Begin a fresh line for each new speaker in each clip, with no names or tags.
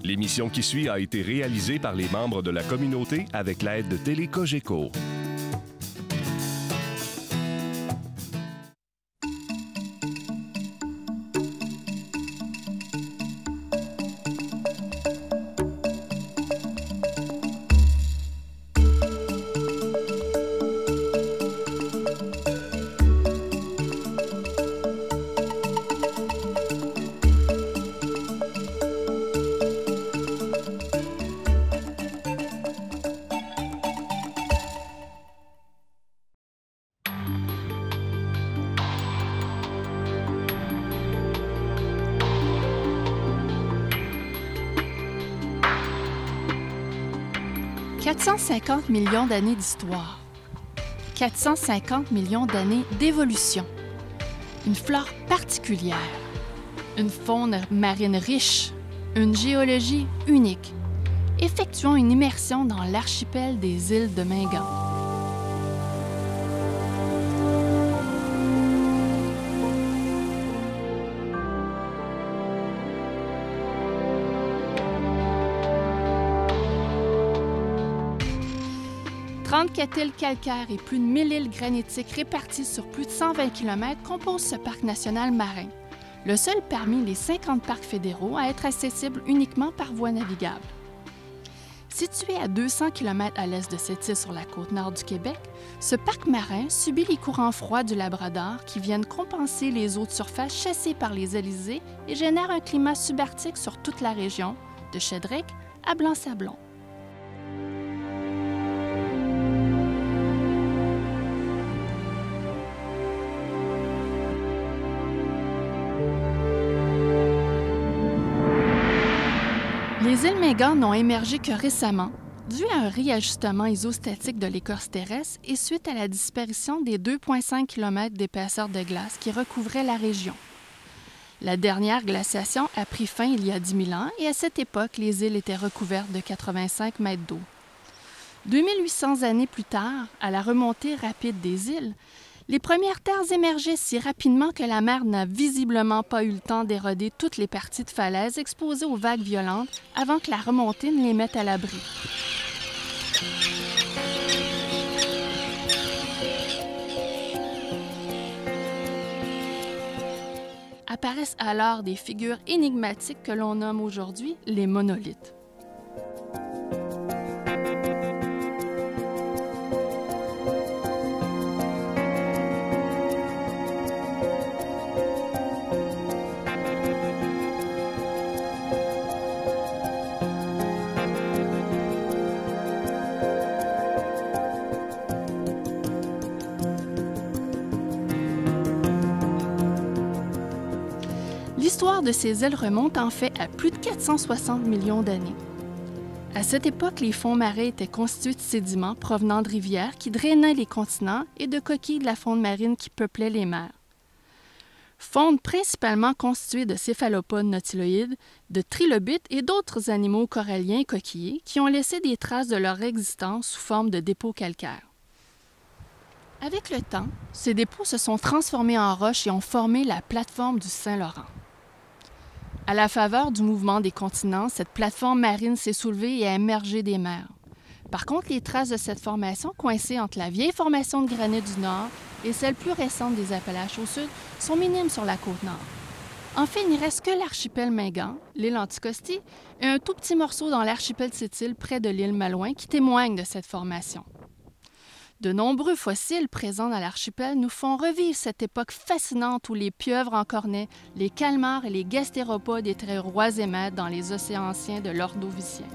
L'émission qui suit a été réalisée par les membres de la communauté avec l'aide de Télé Cogeco. « 450 millions d'années d'histoire, 450 millions d'années d'évolution, une flore particulière, une faune marine riche, une géologie unique. Effectuons une immersion dans l'archipel des îles de Mingan. « 34 îles calcaires et plus de 1000 îles granitiques réparties sur plus de 120 km composent ce parc national marin, le seul parmi les 50 parcs fédéraux à être accessible uniquement par voie navigable. Situé à 200 km à l'est de cette île sur la côte nord du Québec, ce parc marin subit les courants froids du Labrador qui viennent compenser les eaux de surface chassées par les alizés et génèrent un climat subarctique sur toute la région, de Shédrick à Blanc-Sablon. Les îles Mingan n'ont émergé que récemment, dû à un réajustement isostatique de l'écorce terrestre et suite à la disparition des 2,5 km d'épaisseur de glace qui recouvraient la région. La dernière glaciation a pris fin il y a 10 000 ans et à cette époque, les îles étaient recouvertes de 85 mètres d'eau. 2800 années plus tard, à la remontée rapide des îles, les premières terres émergeaient si rapidement que la mer n'a visiblement pas eu le temps d'éroder toutes les parties de falaise exposées aux vagues violentes avant que la remontée ne les mette à l'abri. Apparaissent alors des figures énigmatiques que l'on nomme aujourd'hui les monolithes. L'histoire de ces îles remonte en fait à plus de 460 millions d'années. À cette époque, les fonds marins étaient constitués de sédiments provenant de rivières qui drainaient les continents et de coquilles de la faune marine qui peuplaient les mers. Faune principalement constituée de céphalopodes nautiloïdes, de trilobites et d'autres animaux coralliens et coquilliers qui ont laissé des traces de leur existence sous forme de dépôts calcaires. Avec le temps, ces dépôts se sont transformés en roches et ont formé la plateforme du Saint-Laurent. À la faveur du mouvement des continents, cette plateforme marine s'est soulevée et a émergé des mers. Par contre, les traces de cette formation, coincées entre la vieille formation de granit du Nord et celle plus récente des Appalaches au sud, sont minimes sur la côte nord. En fait, il ne reste que l'archipel Mingan, l'île Anticosti, et un tout petit morceau dans l'archipel de Sept-Îles près de l'île Malouin qui témoignent de cette formation. De nombreux fossiles présents dans l'archipel nous font revivre cette époque fascinante où les pieuvres en cornet, les calmars et les gastéropodes étaient rois et maîtres dans les océans anciens de l'Ordovicien.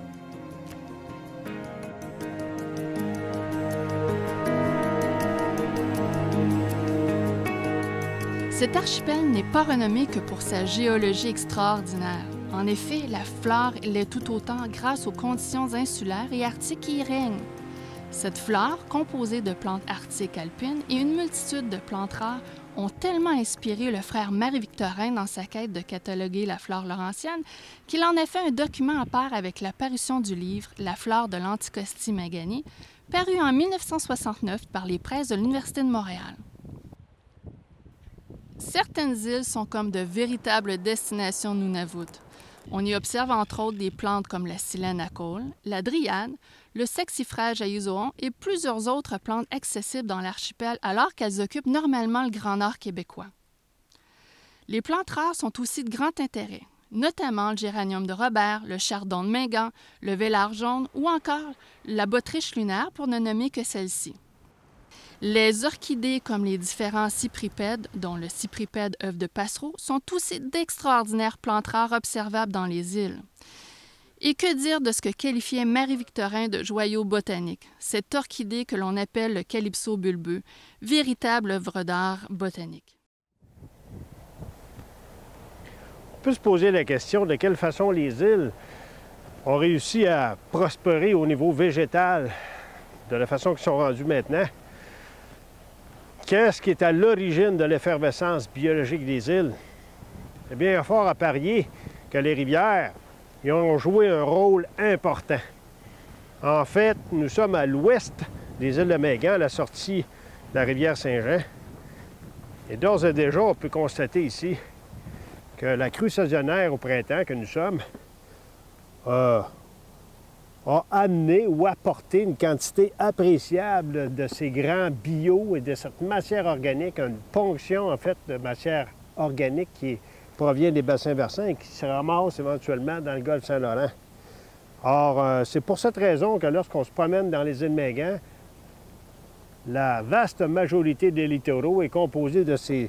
Cet archipel n'est pas renommé que pour sa géologie extraordinaire. En effet, la flore l'est tout autant grâce aux conditions insulaires et arctiques qui y règnent. Cette flore, composée de plantes arctiques alpines et une multitude de plantes rares, ont tellement inspiré le frère Marie-Victorin dans sa quête de cataloguer la flore laurentienne qu'il en a fait un document à part avec la parution du livre « La flore de l'Anticosti-Mingani », paru en 1969 par les presses de l'Université de Montréal. Certaines îles sont comme de véritables destinations Nunavut. On y observe entre autres des plantes comme la silène à caules, la dryade, le saxifrage à isoon et plusieurs autres plantes accessibles dans l'archipel alors qu'elles occupent normalement le Grand Nord québécois. Les plantes rares sont aussi de grand intérêt, notamment le géranium de Robert, le chardon de Mingan, le vélard jaune ou encore la botryche lunaire pour ne nommer que celle-ci. Les orchidées comme les différents cypripèdes, dont le cypripède œuf de passereau, sont aussi d'extraordinaires plantes rares observables dans les îles. Et que dire de ce que qualifiait Marie-Victorin de joyau botanique, cette orchidée que l'on appelle le calypso bulbeux, véritable œuvre d'art botanique.
On peut se poser la question de quelle façon les îles ont réussi à prospérer au niveau végétal de la façon qu'ils sont rendus maintenant. Qu'est-ce qui est à l'origine de l'effervescence biologique des îles? Eh bien, il y a fort à parier que les rivières y ont joué un rôle important. En fait, nous sommes à l'ouest des îles de Mingan, à la sortie de la rivière Saint-Jean. Et d'ores et déjà, on peut constater ici que la crue saisonnière au printemps que nous sommes a amené ou apporté une quantité appréciable de ces grands bio et de cette matière organique, une ponction en fait de matière organique qui provient des bassins versants et qui se ramasse éventuellement dans le golfe Saint-Laurent. Or, c'est pour cette raison que lorsqu'on se promène dans les îles Mingan, la vaste majorité des littoraux est composée de ces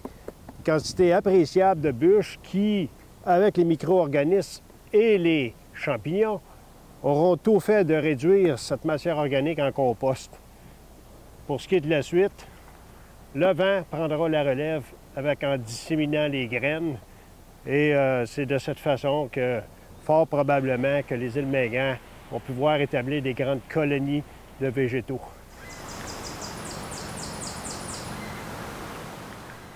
quantités appréciables de bûches qui, avec les micro-organismes et les champignons, auront tout fait de réduire cette matière organique en compost. Pour ce qui est de la suite, le vent prendra la relève en disséminant les graines et c'est de cette façon que, fort probablement, que les îles Mingan vont pouvoir établir des grandes colonies de végétaux.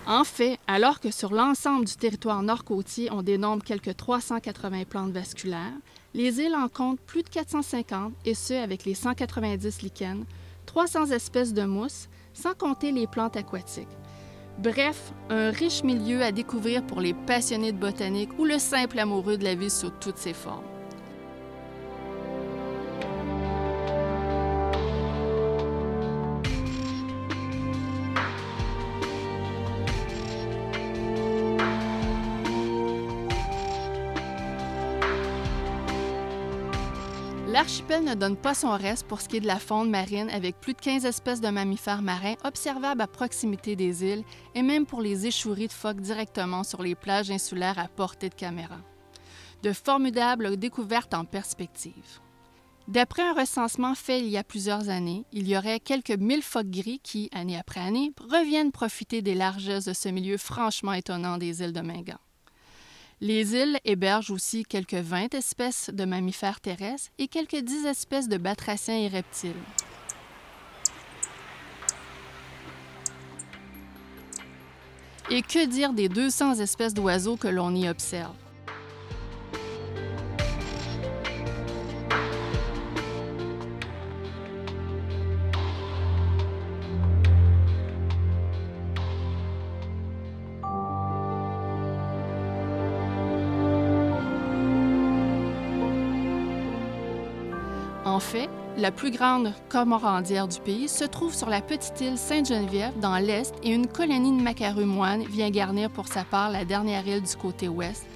En fait, alors que sur l'ensemble du territoire nord-côtier, on dénombre quelques 380 plantes vasculaires, les îles en comptent plus de 450, et ce avec les 190 lichens, 300 espèces de mousses, sans compter les plantes aquatiques. Bref, un riche milieu à découvrir pour les passionnés de botanique ou le simple amoureux de la vie sous toutes ses formes. L'archipel ne donne pas son reste pour ce qui est de la faune marine, avec plus de 15 espèces de mammifères marins observables à proximité des îles et même pour les échoueries de phoques directement sur les plages insulaires à portée de caméra. De formidables découvertes en perspective. D'après un recensement fait il y a plusieurs années, il y aurait quelques 1000 phoques gris qui, année après année, reviennent profiter des largesses de ce milieu franchement étonnant des îles de Mingan. Les îles hébergent aussi quelques 20 espèces de mammifères terrestres et quelques 10 espèces de batraciens et reptiles. Et que dire des 200 espèces d'oiseaux que l'on y observe? En fait, la plus grande cormorandière du pays se trouve sur la petite île Sainte-Geneviève dans l'est et une colonie de macareux moines vient garnir pour sa part la dernière île du côté ouest,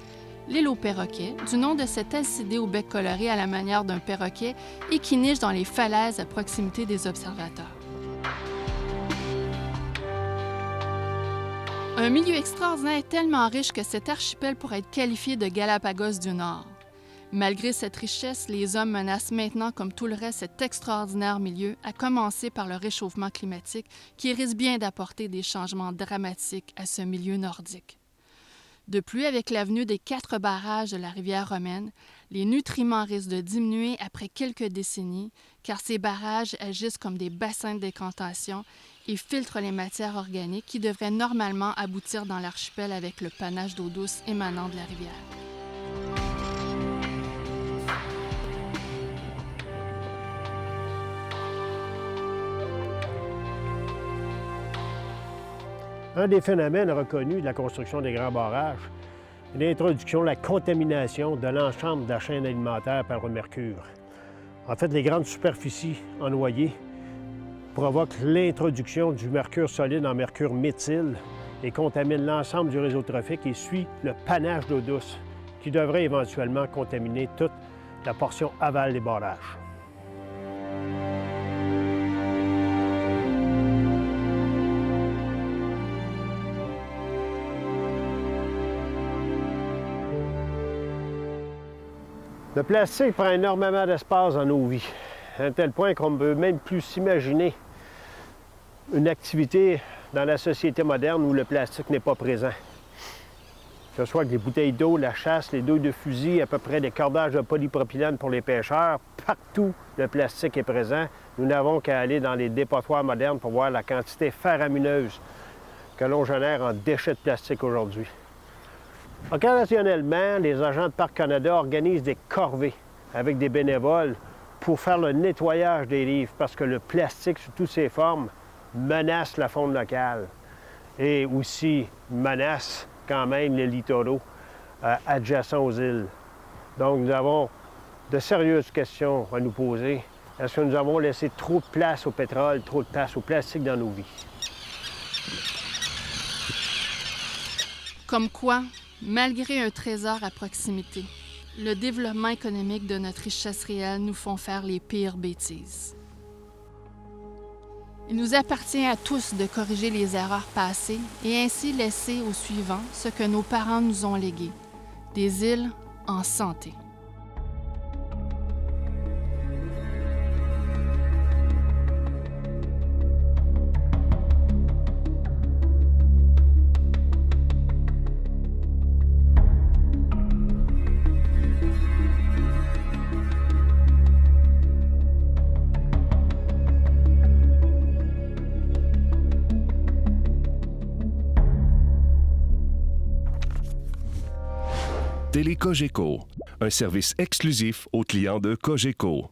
l'île aux perroquets, du nom de cet alcidé au bec coloré à la manière d'un perroquet et qui niche dans les falaises à proximité des observateurs. Un milieu extraordinaire tellement riche que cet archipel pourrait être qualifié de Galapagos du Nord. Malgré cette richesse, les hommes menacent maintenant, comme tout le reste, cet extraordinaire milieu, à commencer par le réchauffement climatique, qui risque bien d'apporter des changements dramatiques à ce milieu nordique. De plus, avec l'avenue des 4 barrages de la rivière Romaine, les nutriments risquent de diminuer après quelques décennies, car ces barrages agissent comme des bassins de décantation et filtrent les matières organiques qui devraient normalement aboutir dans l'archipel avec le panache d'eau douce émanant de la rivière.
Un des phénomènes reconnus de la construction des grands barrages, l'introduction de la contamination de l'ensemble de la chaîne alimentaire par le mercure. En fait, les grandes superficies en noyer provoquent l'introduction du mercure solide en mercure méthyle et contaminent l'ensemble du réseau trophique et suit le panache d'eau douce qui devrait éventuellement contaminer toute la portion aval des barrages. Le plastique prend énormément d'espace dans nos vies, à un tel point qu'on ne peut même plus s'imaginer une activité dans la société moderne où le plastique n'est pas présent. Que ce soit avec les bouteilles d'eau, la chasse, les douilles de fusil, à peu près des cordages de polypropylène pour les pêcheurs, partout le plastique est présent. Nous n'avons qu'à aller dans les dépotoirs modernes pour voir la quantité faramineuse que l'on génère en déchets de plastique aujourd'hui. Occasionnellement, les agents de Parcs Canada organisent des corvées avec des bénévoles pour faire le nettoyage des rives parce que le plastique, sous toutes ses formes, menace la faune locale et aussi menace quand même les littoraux adjacents aux îles. Donc, nous avons de sérieuses questions à nous poser. Est-ce que nous avons laissé trop de place au pétrole, trop de place au plastique dans nos vies?
Comme quoi, malgré un trésor à proximité, le développement économique de notre richesse réelle nous font faire les pires bêtises. Il nous appartient à tous de corriger les erreurs passées et ainsi laisser aux suivants ce que nos parents nous ont légué, des îles en santé.
Télé Cogeco, un service exclusif aux clients de Cogeco.